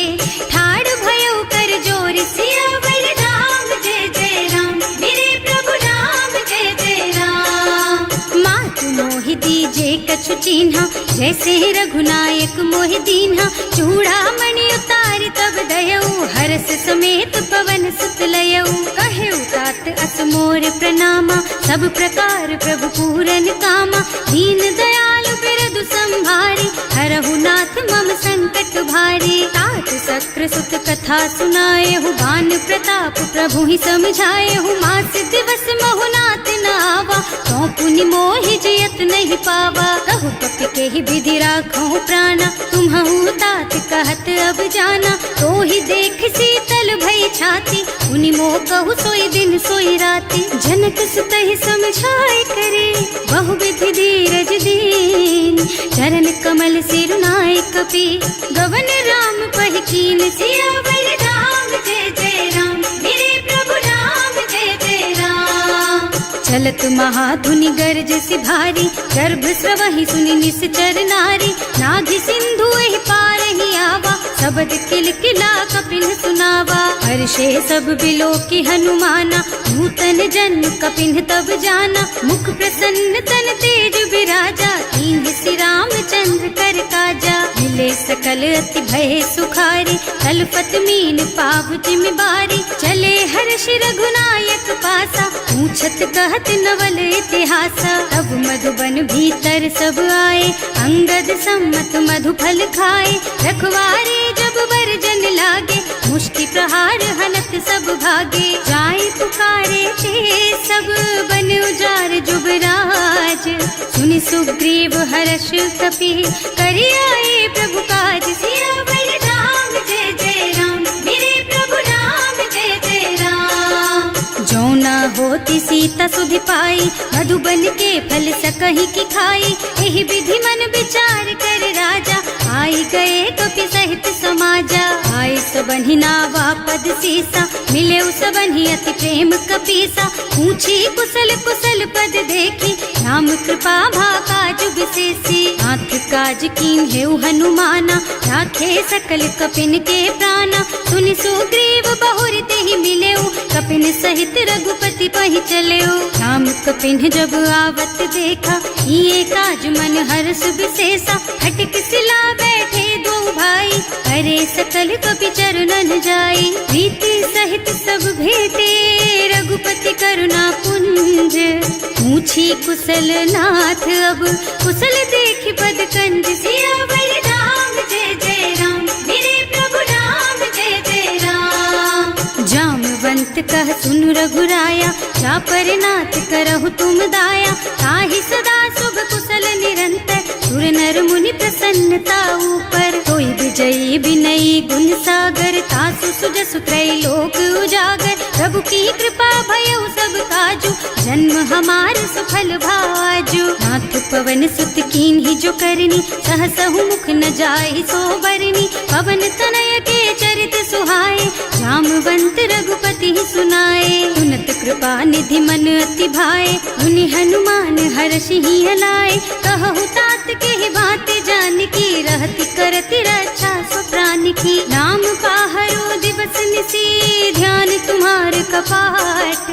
ठाड़ भयो कर जोर सियावर राम जय जय राम, मेरे प्रभु राम जय जय राम। मात मोहि दीजे कछु चिन्हा, जैसे रघुनायक मोहि दीन्हा। चूड़ा मणि उतारि तब दयऊ, हरस समेत पवन सुत लयऊ। कहे तात अस मोर प्रणामा, सब प्रकार प्रभु पूरन कामा। दीन दयालु बिरदु संभारी, हरहु नाथ मम संकट भारी। तात सक्र सुत कथा सुनाएहु, बान प्रताप प्रभु ही समझाएहु। मास दिवस महु नाथ न आवा, तो पुनि मोहि जयत नहीं पावा। कहु कपि के ही विधि राखहु प्राणा, तुम्हु तात कहत अब जाना। तो ही देख शीतल भई छाती, उनि मोह कहु सोई दिन सोई राती। जनक सुत ही समझाए करे, बहु विधि धीरज दीन। चरण कमल सिरुनाए कपि, गवन राम पहि कीन। सियावर राम जय जय राम, मेरे प्रभु राम जय जय राम। चलत महाधुनि गरज सि भारी, गर्भ स्रवहि सुनि निश्चर नारी। नाभि सिंधु एहि पार ही आवा, शबद किलकिला कपिन सुनावा। हर्षे सब बिलो की हनुमाना, नूतन जन्म कपिन तब जाना। मुख प्रसन्न तन तेज विराजा, कीन्ह श्री रामचंद्र कर काजा। मिले सकल अति भय सुखारी, कलपत मीन पाव जिम बारी। चले हर्ष रघुनायक पासा, पूछत कहत नवल इतिहासा। तब मधुबन भीतर सब आए, अंगद सम्मत मधु फल खाए। रखवारे जब बरजन लागे, मुष्टि प्रहार हनत सब भागे। जाए पुकारे ते सब, बन उजार जुबराज। सुनि सुग्रीव हर्ष कपि, करि आए प्रभु काज। सियावर राम जय जय राम, मेरे प्रभु राम जय जय राम। जो न होती सीता सुधि पाई, मधुबन के फल सकहि की खाई। एहि विधि मन विचार कर राजा, आई गए कपि सहित समाजा। आए सबन्हि नावा पद सीसा, मिले सबन्हि अति प्रेम कपीसा। पूछी कुशल कुशल पद देखी, राम कृपा भाका जुग सेसी। नाथ काज कीन्हेउ हनुमाना, राखे सकल कपिन के प्राणा। सुनि सुग्रीव बहुर तेहि मिलेउ, कपिन सहित रघुपति पहि चलेउ। राम कपिन जब आवत देखा, ये काज मन हर्ष विशेषा। फटक सिला बैठे दो भाई, अरे सकल कपि चरणन जाई। प्रीति सहित सब भेटे, रघुपति करुणा पुंज। पूछी कुशल नाथ अब, कुशल देखि पद कंज। सियावर राम जय जय राम, मेरे प्रभु राम जय जय राम। जामवंत कह सुनु रघुराया, चापर नाथ करहु तुम दाया। ताहि सदा शुभ कुशल निरंतर, सुर नर मुनि प्रसन्नता ऊपर। कोई विजयी विनयी गुण सागर, तासु सुजसु त्रैलोक उजागर। प्रभु की कृपा भयउ सब काजू, जन्म हमार सफल भाजू। नाथ पवन सुत कीन्ही जो करनी, सहसहु मुख न जाहि सो बरनी। पवन तनय के चरित सुहाए, जामवंत रघुपति सुनाए। सुनत कृपा निधि मन अति भाए, मुनि हनुमान हर्षि हलाए। कहु तात के बात जानकी, रहति करति रक्षा सो प्राण की। नाम पाहरो दिवस निसी, ध्यान तुम्हार कपाट।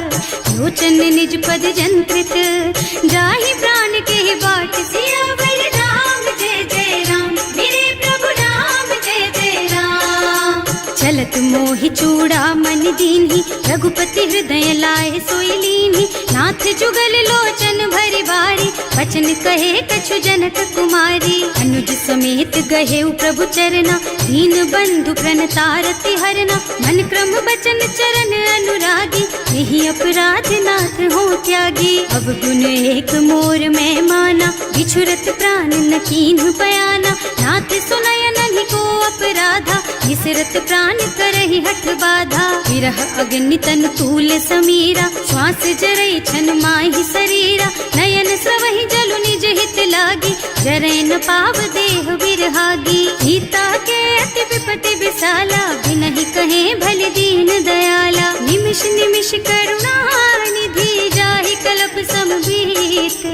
लोचन निज पद जंत्रित, जाहि प्राण के बाट। सियावर राम जय जय राम, मेरे प्रभु राम जय जय राम। चलत मोहि चूड़ा मन दीन्ही, रघुपति हृदय लाए सोई लीन्ही। नाथ जुगल लोचन भरि बारी, वचन कहे कछु जनक कुमारी। अनुज समेत गहेउ प्रभु चरना, दीन बंधु प्रणतारति हरना। मन क्रम बचन चरण अनुरागी, यही अपराध नाथ हो त्यागी। अब गुण एक मोर मैं माना, बिछुरत प्राण न कीन्ह बयाना। नाथ सुनय नन्हि को अपराधा, निसरत प्राण करहि हठ बाधा। विरह अग्नि तन तूल समीरा, श्वास जरई छन माहि शरीरा। नयन स्रवहि जलु निज हित लागी, जरै न पाव देह बिरहागी। सीता के अति विपति विशाला, बिनहि कहे भल दीन दयाला। निमिष निमिष करुणा निधि, जाहि कलप समभीत।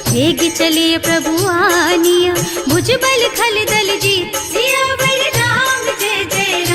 वेग चलिए प्रभु आनिया, भुज बल खल दल जीत। सियावर राम जय जय राम।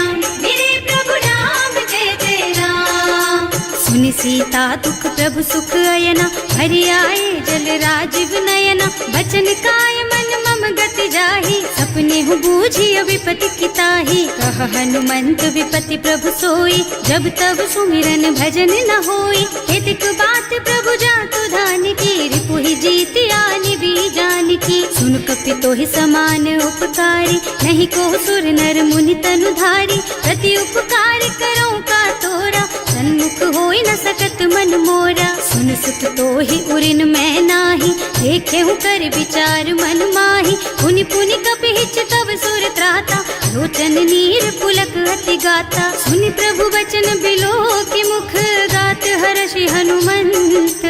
सुनि सीता दुख प्रभु सुख अयना, हरि आए जल राजीव नयना। बचन काय मन मम गति जाहि, सपने हूँ बूझी विपति किताहि। कह हनुमंत विपति प्रभु सोई, जब तब सुमिरन भजन न होई। हेतिक बात प्रभु जातु धान की, रिपुहि जीति आनि भी जान की। सुन कपि तोहि समान उपकारी, नहीं को सुर नर मुनि तनु धारी। प्रति उपकार करो का तोरा, सन्मुख होई न सकत मन मोरा। सुन सुत तोहि उरिन मैं नाही, देखे हूँ कर विचार मन माही। पुनि पुनि कपि हिच तब सुर त्राता, लोचन नीर पुलक अति गाता। सुनि प्रभु बचन बिलो की मुख, गात हर्षि हनुमंत।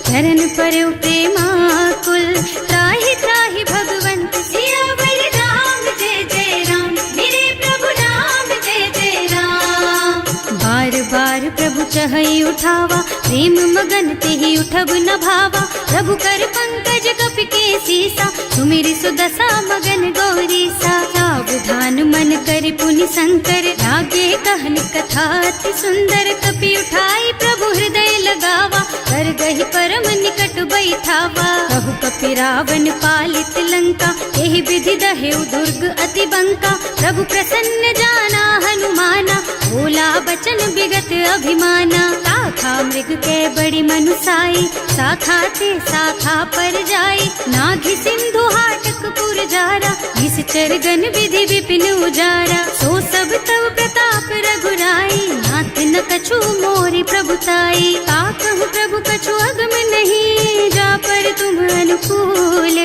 चरण परउ प्रेमाकुल, त्राहि त्राहि भगवंत। सियावर राम जय जय राम, मेरे प्रभु राम जय जय राम। बार बार प्रभु चहई उठावा, प्रेम मगन तेहि उठब न भावा। प्रभु कर पंकज कपि के सीसा, सुमिरि सुदशा मगन गौरीसा। सावधान मन करि पुनि शंकर, लागे कहन कथा अति सुंदर। कपि उठाई प्रभु हृदय लगावा, कर गहि परम निकट बैठावा। कहु कपि रावण पालित लंका, एहि विधि दहेउ दुर्ग अति बंका। प्रभु प्रसन्न जाना हनुमाना, बोला बचन विगत अभिमाना। शाखा मृग के बड़ी मनुसाई, शाखा ते शाखा पर जाई। नाघि सिंधु हाटक पुर जारा, निश्चर गण विधि विपिन उजारा। सो सब तव प्रताप रघुराई, नाथ न कछु मोरि प्रभुताई। का कहु प्रभु कछु अगम नहीं, जा पर तुम अनुकूल।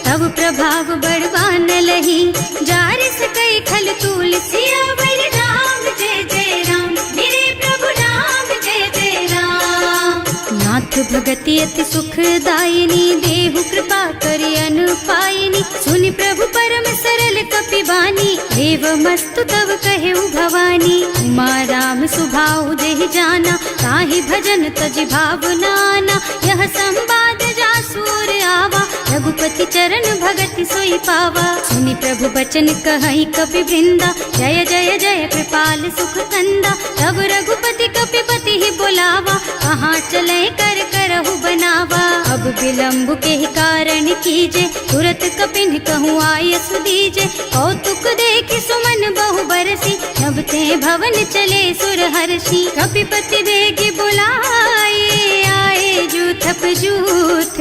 तब प्रभाव बड़वान लही, जार सकई खल तूल। सियावर राम जय जय राम, मेरे प्रभु राम जय जय राम। नाथ भगति अति सुखदायिनी, देहु कृपा करि अनुपायिनी। सुनि प्रभु परम सरल कपि बानी, एवमस्तु तव कहेउ भवानी। उमा राम सुभाउ जेहि जाना, ताहि भजन तजि भावनाना। यह संवाद जासु और आवा, रघुपति चरण भगति सोई पावा। सुनि प्रभु बचन कहई कपि वृंदा, जय जय जय कृपाल सुख कंदा। तब रघुपति कपिपति ही बोलावा, कहाँ चले कर करहु बनावा। अब विलम्ब के कारण कीजे, तुरत कपिन कहूँ आयसु दीजे। कौतुक देखि सुमन बहु बरसी, नभ ते भवन चले सुर हर्षि। कपिपति बेगी बुलाए, आए जूथप जूथ।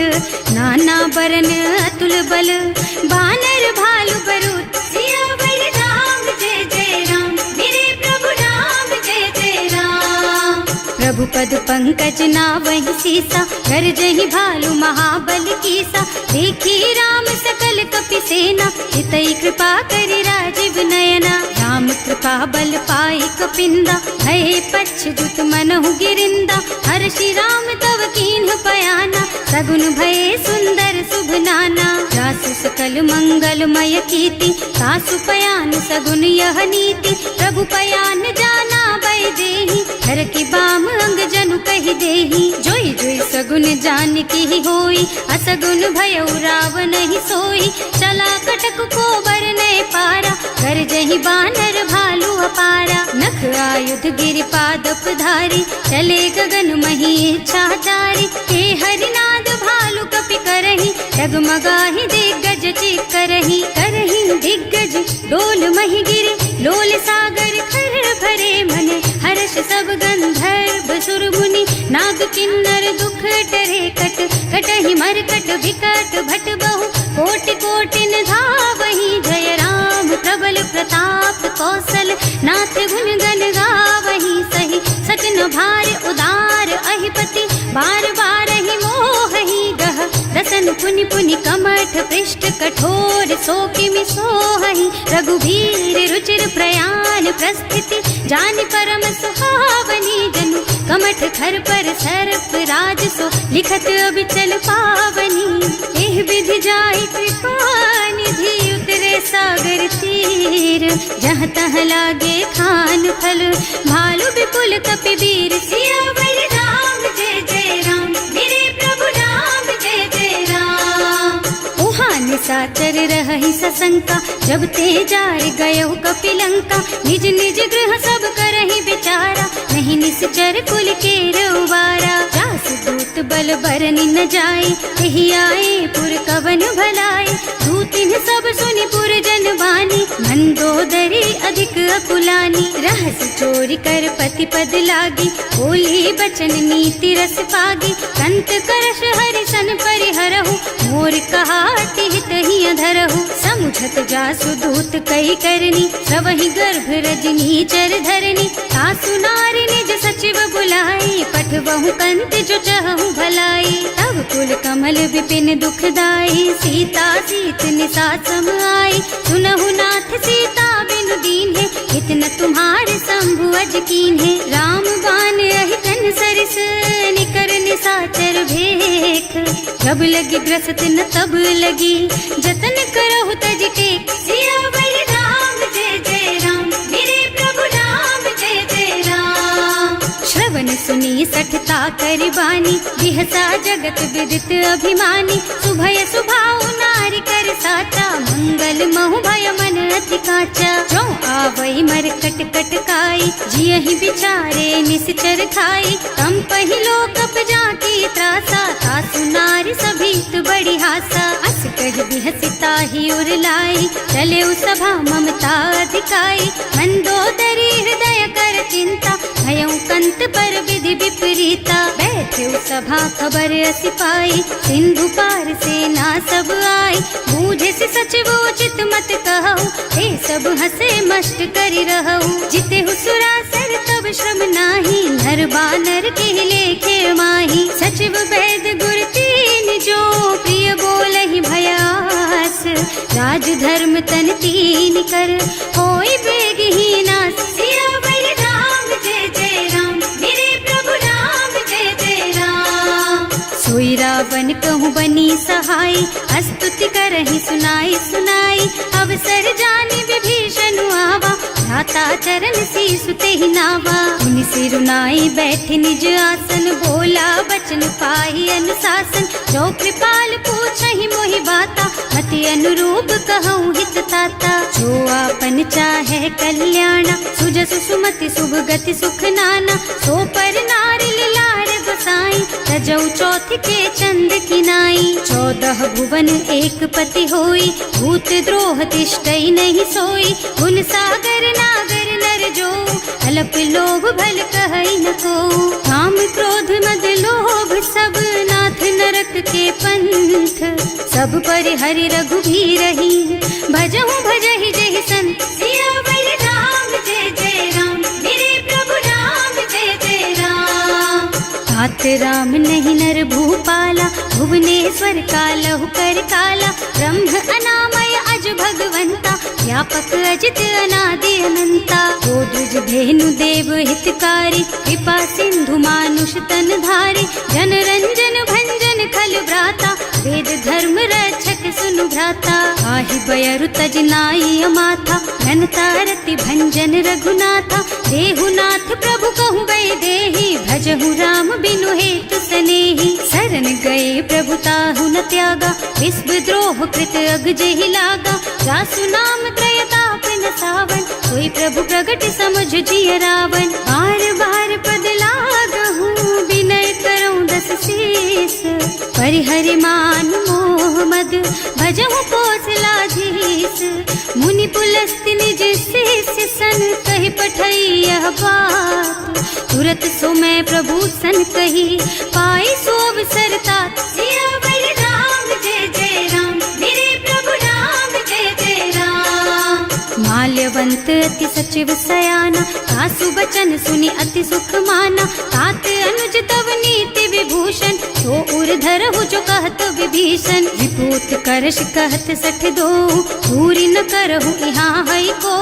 नाना बरन अतुल बल, बानर भालु बरूथ। सियावर राम जय जय राम, मेरे प्रभु राम जय जय राम। प्रभु पद पंकज नावहि सीसा, कर जहि भालु महाबल कीसा। देखी राम सकल कपि सेना, हितई कृपा करि राजीव नयना। राम कृपा बल पाई कपिंदा, भय पच्छुत मनहु गिरिंदा। हर्षि राम तव कीन्ह पयाना, सगुन भये सुंदर शुभ नाना। जासु सकल मंगलमय कीर्ति, तासु पयान सगुन यह नीति। प्रभु पयान जाना भय देहि, हर की बाम अंग जनु कहि देहि। जोई जोई सगुन जान की होई, असगुन भयउ रावण ही सोई। चला कटक को बरने पारा, कर जहि बानर भालु अपारा। नख आयुध गिरि पादप धारी, चले गगन मही इच्छा जारी। हे हरिनाद भालु कपि करहि, डगमगाहि दिग्गज चित करहि। करहि दिग्गज डोल मही गिरि, लोल सागर खर भरे मन। हर्ष सब गंधर्व सुर मुनि, नाग किन्नर दुख डरे कट। कटहि मरकट विकट भट बहु, कोटि कोटिन धावहि। जय राम प्रबल प्रताप कौशल, नाथ गुण गण गावहि। सही सचन भार उदार अहिपति, बार बार ही मोहि गह। रसन पुनि पुनि कमठ पृष्ठ, कठोर सो किमि सोहहि। रघुवीर रुचिर प्रयाण प्रस्थिति, जानि परम सुहावनी। जनु कमठ खर पर सर्प राज सो, लिखत अबिचल पावनी। एह विधि जाहि कृपा निधि, उतरे सागर तीर। जहाँ तहाँ लागे खान फल, भालु विपुल कपि वीर। सियावर राम जय जय राम, मेरे प्रभु राम जय जय राम। उहाँ निशाचर रहहि सशंका, जब ते जार गयो कपिलंका। निज निज गृह सब करहि विचारा, नहीं ही निश्चर कुल के रउबारा। जास दूत बल बरनि न जाए, यही आए पुर कवन भलाए। दूतिन सब सुनि पुर जन बानी, मंदोदरी अधिक अकुलानी। रहस चोरी कर पति पद लागी, बोली बचन नीति रस पागी। संत करश हरि सन परिहरहु, मोर कहाति हित ही अधरहु। समुझत जासु दूत कही करनी, सवहि गर्भ रजनी चर धरनी। सासु नारी निज सचिव बुलाई, पठवहु कंत जो चहु भलाई। तब कुल कमल विपिन दुखदाई, सीता सीत निसा सम आई। सुनहु नाथ सीता बिनु दीन्हे, इतना तुम्हारे शंभु अज कीन्हे। राम बान अहितन सरिस, निकर निसाचर भेख। जब लगी ग्रसत न तब लगी, जतन करहु तज टेक। सियावर राम जय जय राम, मेरे प्रभु राम जय जय राम। श्रवण सुनी सठता कर बानी, बिहसा जगत विदित अभिमानी। सुभय सुभाव नारी कर साचा, मंगल महु भय मन अति काचा। जो आवई मरकट कटकाई, जियहि बिचारे निश्चर खाई। तम पहिलो कप जाकी त्रासा, सासु नारी सभीत बड़ी हासा। अस कह बिहसिता ही उर लाई, चले सभा ममता अधिकाई। मंदोदरी हृदय कर चिंता, भयउ कंत पर विधि विपरीता। बैठे सभा खबर असी पाई, सिंधु पार सेना सब आई। बूझे से सचिव उचित मत कहु, हे सब हसे मस्त करि रहु। जिते सुरासर तब श्रम नाही, नर बानर के लेखे माही। सचिव वैद गुर तीन जो, प्रिय बोलहि भयास। राज धर्म तन तीन कर, होई बेगहि नास। सियावर राम जय जय राम, मेरे प्रभु राम जय जय राम। सोई रावण कहूँ बनी सहाय, स्तुति करहि सुनाई सुनाई। अवसर जानि विभीषण आवा, भ्राता चरण सीसु तेहि नावा। मुनि सिरुनाई बैठ निज आसन, बोला बचन पाहि अनुशासन। जो कृपाल पूछहि मोहि बाता, मति अनुरूप कहूँ हित ताता। जो आपन चाहे कल्याणा, सुजसु सुमति शुभ गति सुख नाना। सो पर नारी लार गोसाई, तजौ चौथ के चंद किनाई। 14 भुवन एक पति होई, भूत द्रोह तिष्ठई नहीं सोई। गुण सागर नागर नर जो, अल्प लोभ भल कहई न को। काम क्रोध मद लोभ सब, नाथ नरक के पंथ। सब पर हरि रघुबीरहि, भजहु भजहि जहि संत। सियावर राम जय जय राम, मेरे प्रभु राम जय जय राम। तात राम नहीं नर भूपाला, भुवनेश्वर कालहु कर काला। ब्रह्म अनामय अज भगवंता, व्यापक अजित अनादि अनंता। गोदुज धेनु देव हितकारी, कृपा सिंधु मानुष तन धारी। जन रंजन भंजन खल भ्राता, वेद धर्म रक्षक सुनु भ्राता। आहि बयरु तज नाई अमाथा, घनता रति भंजन रघुनाथा। देहुनाथ प्रभु कहु गए देहि, भजहु राम बिनु हेतु सनेहि। शरण गए प्रभु ताहु न त्यागा, विश्व द्रोह कृत अग जेहि लागा। जासु नाम त्रय ताप न सावन, कोई प्रभु प्रगट समुझ जिय रावण। बार बार पद लागहु, विनय करऊं दस शीस। परिहरि मान मोह मद, भजहु कौशलाधीश। मुनि पुलस्त्य निज शिष्य सन, कहि पठई यह बात। तुरत सो मैं प्रभु सन कही, पाई सो अवसर तात। सियावर राम जय जय राम, मेरे प्रभु राम जय जय राम। माल्यवंत अति सचिव सयाना, सासु बचन सुनि अति सुख माना। तात अनुज तव नीति विभूषण, सो उर धरहु जो कहत विभीषण। विपूत करश कहत सठ दो, पूरी न करहु यहाँ हई को।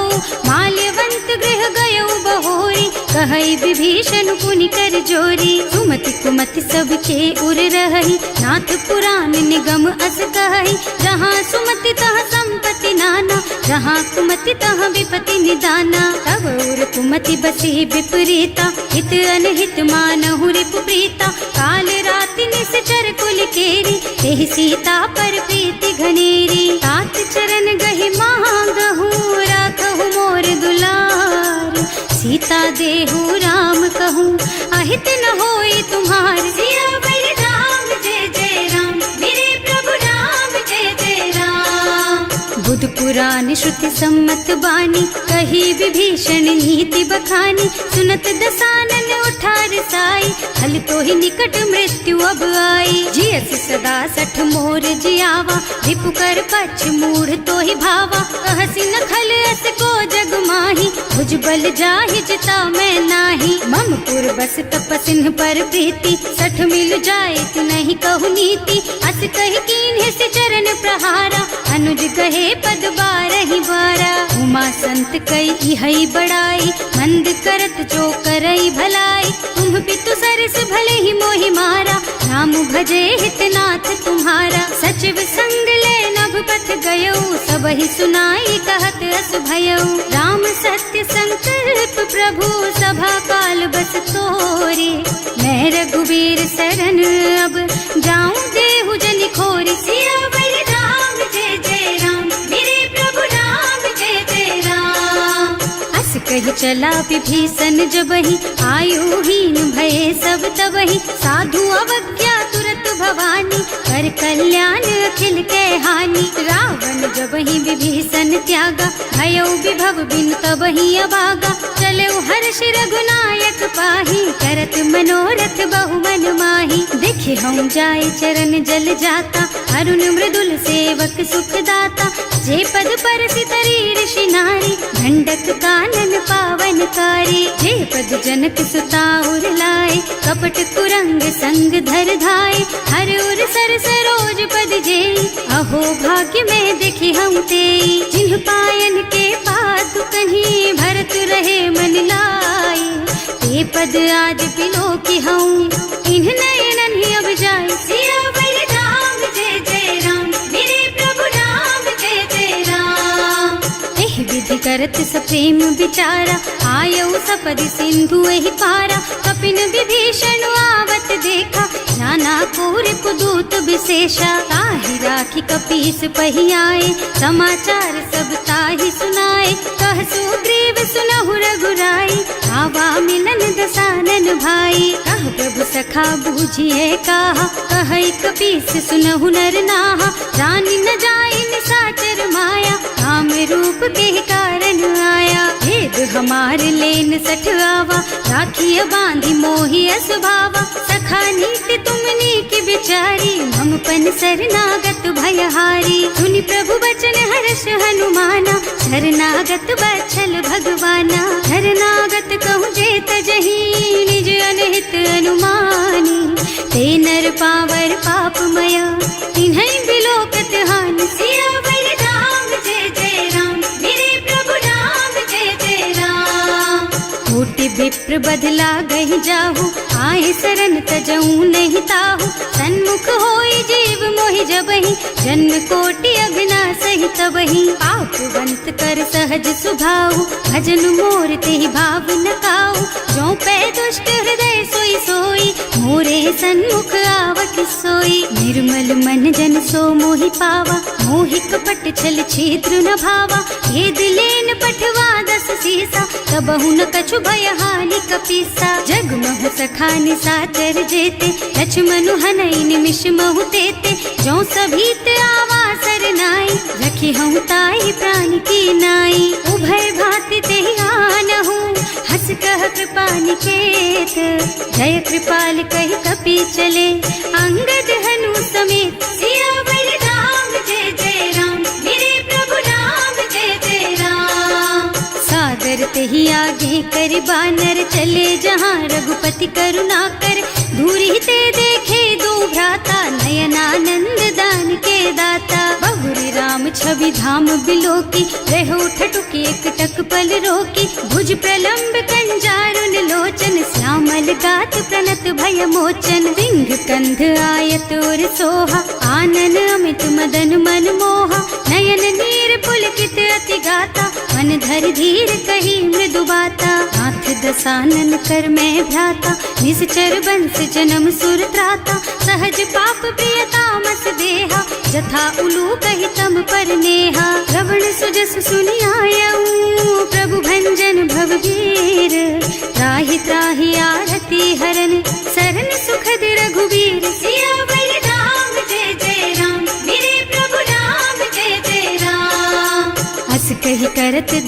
माल्यवंत गृह गयौ बहोरी, कहई विभीषण पुनि कर जोरी। सुमति कुमति सबके उर रहई, नाथ पुराण निगम अस कहई। जहाँ सुमति तहाँ संपत्ति नाना, जहाँ कुमति तहाँ विपति निदाना। तब उर कुमति बसी विपरीता, हित अनहित मानहु रिपु प्रीता। काल राति निश्चर कुल केरी, तेहि सीता पर प्रीति घनेरी। तात चरण गहि मांगहु, राखहु मोर दुलार। सीता देहु राम कहूँ, सहित न होई तुम्हार। सियावर राम जय जय राम, मेरे प्रभु राम जय जय राम। बुध पुराण श्रुति सम्मत बानी, कही विभीषण नीति बखानी। सुनत दसानन उठा रसाई, हल तो ही निकट मृत्यु अब आई। जियस सदा सठ मोर जियावा, रिपु कर पछ मूढ़ तो ही भावा। कहसी न खल अस को जग माही, भुज बल जाहि जिता मैं नाही। मम पुर बस तपसिन पर प्रीति, सठ मिल जाए तु नहीं कहु नीति। अस कहि कीन्हे से चरण प्रहारा, अनुज कहे पद बारहि बारा। उमा संत कई इहई बड़ाई, मंद करत जो करई भलाई। तुम पितु सरस भले ही मोहि मारा, नाम भजे हितनाथ तुम्हारा। सचिव संग ले नभ पथ गयो, सबहि सुनाई कहत अस भयो। राम सत्य संकल्प प्रभु, सभा काल बस तोरे। मैं रघुवीर शरण अब, जाऊं देहु जनि खोरी। सियावर राम जय जय राम, मेरे प्रभु राम जय जय राम। अस कहि चला विभीषण जबहि, आयुहीन भये सब तबहि। साधु अवज्ञा तुरत भवानी, कर कल्याण अखिल के हानि। रावण जबहि विभीषण त्यागा, भयो विभव बिनु तबहि अभागा। चलऊ हर्ष रघुनायक पाहि, करत मनोरथ बहु मन माहि। देखे हम जाय चरण जल जाता, अरुण मृदुल सेवक सुख दाता। जे पद परसि तरी ऋषि नारी, ढंडक कानन पावन कारी। जे पद जनक सुता उर लाए, कपट कुरंग संग धर धाय। हर उर सर सरोज पद जेई, अहो भाग्य में देखी हम तेई। जिन्ह पायन के पादु कहीं, भरत रहे मन लाई। ते पद आज बिलो की हूँ, इन्ह नयनन ही अब जाए। सियावर राम जय जय राम, मेरे प्रभु राम जय जय राम। एहि विधि करत सप्रेम विचारा, आयऊ सपदि सिंधु एहि पारा। कपिन विभीषण आवत देखा, नाना कोर कुदूत विशेषा। ताहि राखी कपीस पहि आए, समाचार सब ताहि सुनाए। कह सुग्रीव सुनहु रघुराई, आवा मिलन दसानन भाई। कह प्रभु सखा बूझिए काहा, कहै कपीस सुनहु नर नाहा। जानि न जाय निसाचर माया, राम रूप के कारण आया। भेद हमार लेन सठ आवा, राखिय बांधि मोहि असभावा। सखा नीति तुमनी की बिचारी, मम पन शरणागत भयहारी। सुनि प्रभु बचन हर्ष हनुमाना, शरणागत बछल भगवाना। शरणागत कहूँ जे तजहि, निज अनहित अनुमानी। ते नर पावर पापमय, तिन्है बिलोकत हानि। सियावर राम जय जय राम, मेरे प्रभु राम जय जय राम। कोटि विप्र बदला गहि जाहु, आए शरण तजऊ नहीं ताहु। सन्मुख होई जीव मोहि जबहि, जन्म कोटि अघ्ना सहि तबहि। पापवंत कर सहज सुभाऊ, भजन मोर तेहि भाव न काऊ। जो पै दुष्ट हृदय सोई सोई, मोरे सन्मुख आवत सोई। निर्मल मन जन सो मोहि पावा, मोहि कपट छल छिद्र न भावा। ये दिलेन पठवा दस सीसा, तबहु न कछु भय हानि कपीसा। जग महु सखा निसाचर जेते, लक्ष्मण हनई निमिष महु तेते। जो सभीत आवा सरनाई, रखी हूँ ताई प्राण की नाई। उभय भांति तेहि आनहु, हस कह कृपा निकेत। जय कृपाल कहि कपि चले, अंगद हनु समेत। सियावर राम जय जय राम, मेरे प्रभु राम जय जय राम। सादर तेहि आगे कर बानर, चले जहाँ रघुपति करुणा कर। दूरी ते देखे दो भ्राता, नयनानंद दान के दाता। बहुरी राम छवि धाम बिलोकी, रहो ठटुकी एकटक पल रोकी। भुज प्रलंब कंजारुन लोचन, श्यामल गात प्रणत भय मोचन। सिंह कंध आयत और सोहा, आनन अमित मदन मन मोहा। नयन नीर पुलकित अति गाता, मन धर धीर कही मृदु बाता। नाथ दसानन कर मैं भ्राता, निश्चर बंस जन्म सुर त्राता। सहज पाप प्रिय तामस देहा, जथा उलू कहि तम पर नेहा। श्रवण सुजस सुनि आयऊ, प्रभु भंजन भव वीर। त्राहि त्राहि आरती हरन,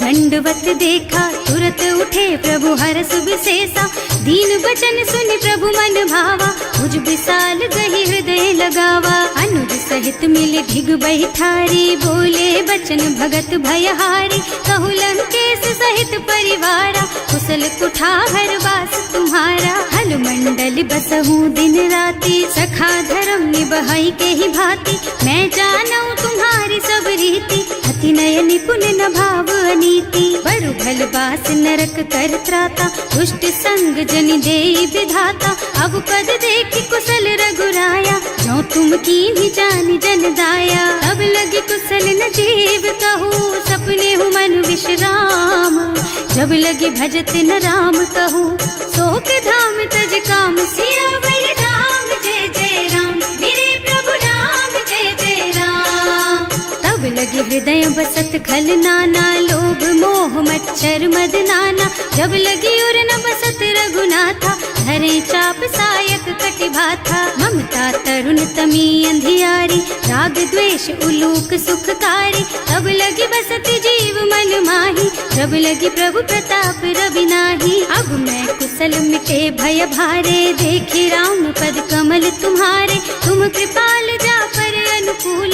दंडवत देखा, तुरत उठे प्रभु हरस विशेषा। दीन बचन सुनि प्रभु मन भावा, मुझ विशाल गही हृदय लगावा। अनुज सहित मिले ढिग बैठारी, बोले बचन भगत भयहारी। कहु लंकेश सहित परिवारा, कुशल कुठार वास तुम्हारा। हल मंडल बसहु दिन राति, सखा धर्म निबहई के ही भांति। मैं जानऊ तुम्हारी सब रीति, अति नय निपुण न भाव अनीति। बरु भल बास नरक कर त्राता, दुष्ट संग जन देई विधाता। अब पद देखि कुशल रघुराया, जो तुम कीन्ही जानि जन दाया। अब लगी कुशल न जीव कहूँ, सपने हूँ मन विश्राम। जब लगी भजत न राम कहूँ, शोक धाम तज काम। सियावर राम जय जय राम, मेरे प्रभु राम जय जय राम। तब लगे हृदय बसत खल नाना, लोभ मोह मच्छर मद नाना। जब लगी उर न बसत रघुनाथा, धरे चाप सायक कटि भाथा। ममता तरुण तमी अंधियारी, राग द्वेष उलूक सुखकारी। तब लगी बसत जीव मन माही, जब लगी प्रभु प्रताप रवि नाही। अब मैं कुशल मिटे भय भारे, देखे राम पद कमल तुम्हारे। तुम कृपाल जा पर अनुकूल,